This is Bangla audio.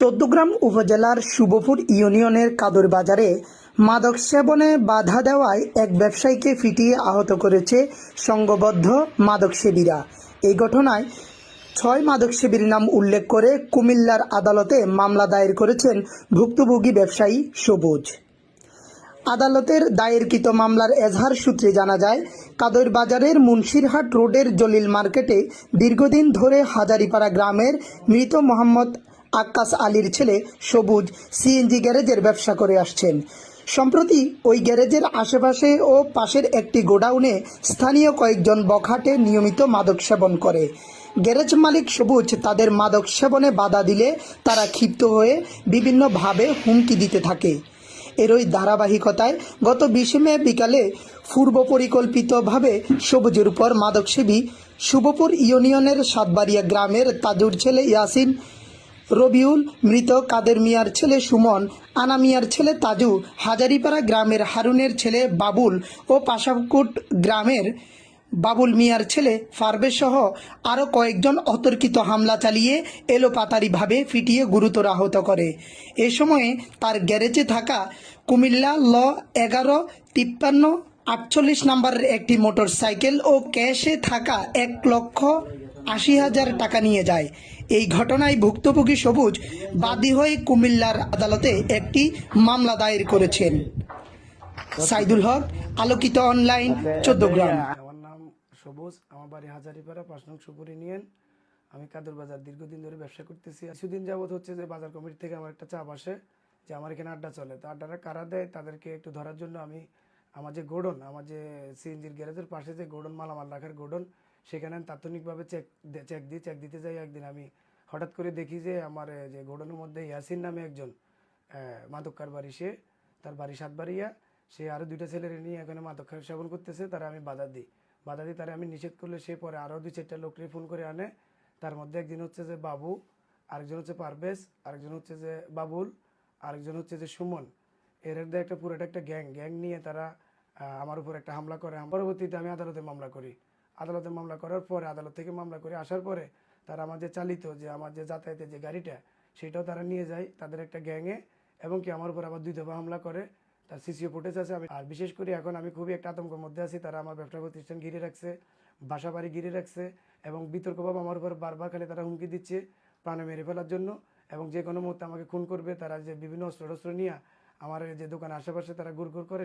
চৌদ্দগ্রাম উপজেলার শুভপুর ইউনিয়নের কাদর বাজারে মাদক সেবনে বাধা দেওয়ায় এক ব্যবসায়ীকে পিটিয়ে আহত করেছে সংঘবদ্ধ মাদকসেবীরা। এই ঘটনায় ৬ মাদকসেবীর নাম উল্লেখ করে কুমিল্লার আদালতে মামলা দায়ের করেছেন ভুক্তভোগী ব্যবসায়ী সবুজ। আদালতের দায়েরকৃত মামলার এজাহার সূত্রে জানা যায়, কাদর বাজারের মুন্সিরহাট রোডের জলিল মার্কেটে দীর্ঘদিন ধরে হাজারিপাড়া গ্রামের মৃত মোহাম্মদ আক্কাস আলীর ছেলে সবুজ সিএনজি গ্যারেজের ব্যবসা করে আসছেন। সম্প্রতি ওই গ্যারেজের আশেপাশে ও পাশের একটি গোডাউনে স্থানীয় কয়েকজন বখাটে নিয়মিত মাদক সেবন করে। গ্যারেজ মালিক সবুজ তাদের মাদক সেবনে বাধা দিলে তারা ক্ষিপ্ত হয়ে বিভিন্নভাবে হুমকি দিতে থাকে। এরই ধারাবাহিকতায় গত ২০ মে বিকালে পূর্ব পরিকল্পিতভাবে সবুজের উপর মাদকসেবী শুভপুর ইউনিয়নের সাতবাড়িয়া গ্রামের তাজুর ছেলে ইয়াসিন, রবিউল, মৃত কাদের মিয়ার ছেলে সুমন, আনা মিয়ার ছেলে তাজু, হাজারিপাড়া গ্রামের হারুনের ছেলে বাবুল ও পাশাকুট গ্রামের বাবুল মিয়ার ছেলে পারভেজ সহ আরও কয়েকজন অতর্কিত হামলা চালিয়ে এলোপাতাড়িভাবে পিটিয়ে গুরুতর আহত করে। এ সময়ে তার গ্যারেজে থাকা কুমিল্লা ল ১১-৫৩-৪৮ নম্বরের একটি মোটরসাইকেল ও ক্যাশে থাকা ১,৮০,০০০ টাকা নিয়ে যায়। এই ঘটনায় ভুক্তভোগী সবুজ বাদী হয়ে কুমিল্লার আদালতে একটি মামলা দায়ের করেছেন। সাইদুল হক, আলোকিত অনলাইন, চৌদ্দগ্রাম। আমার নাম সবুজ, আমার বাড়ি হাজারিপাড়া ৫ নং শুভপুর ইউনিয়ন। আমি কাদর বাজার দীর্ঘদিন ধরে ব্যবসা করতেছি। কিছুদিন যাবত হচ্ছে যে বাজার কমিটি থেকে আমার একটা চাপ আসে যে আমার এখানে আড্ডা চলে, তো আড্ডাটা কারা দেয় তাদেরকে একটু ধরার জন্য আমি আমার যে গোডন, আমার যে সিএনজির গ্যারেজের পাশে যে গোডন, মালামাল রাখার গোডন, সেখানে আমি তাৎক্ষণিকভাবে চেক দিতে যাই। একদিন আমি হঠাৎ করে দেখি যে আমার যে গোডনের মধ্যে ইয়াসিন নামে একজন মাদক কারবারি, তার বাড়ি সাতবাড়িয়া, সে আরও 2টা ছেলের নিয়ে এখানে মাদক সেবন করতেছে। তারা আমি বাধা দিই, তারা আমি নিষেধ করলে সে পরে আরও 2-4টা লোককে ফোন করে আনে। তার মধ্যে একজন হচ্ছে যে বাবু, আরেকজন হচ্ছে পারভেজ, আরেকজন হচ্ছে যে বাবুল, আরেকজন হচ্ছে যে সুমন। এর একটা পুরোটা একটা গ্যাং নিয়ে তারা আমার উপর একটা হামলা করে। পরবর্তীতে আমি আদালতে মামলা করি। আদালতে মামলা করার পরে, আদালত থেকে মামলা করে আসার পরে তারা আমার যে চালিত, যে আমার যে যাতায়াতের যে গাড়িটা, সেটাও তারা নিয়ে যায় তাদের একটা গ্যাংয়ে, এবং কি আমার উপর আবার 2 দফা হামলা করে। তার সিসিও ফুটেজ আছে। আমি আর বিশেষ করে এখন আমি খুবই একটা আতঙ্কের মধ্যে আছি। তারা আমার ব্যবসা প্রতিষ্ঠান ঘিরে রাখছে, বাসা বাড়ি ঘিরে রাখছে, এবং বিতর্কভাবে আমার উপর বারবার খালি তারা হুমকি দিচ্ছে প্রাণে মেরে ফেলার জন্য, এবং যে কোনো মুহূর্তে আমাকে খুন করবে। তারা যে বিভিন্ন অস্ত্র নিয়ে আমার যে দোকানের আশেপাশে তারা ঘুরঘুর করে।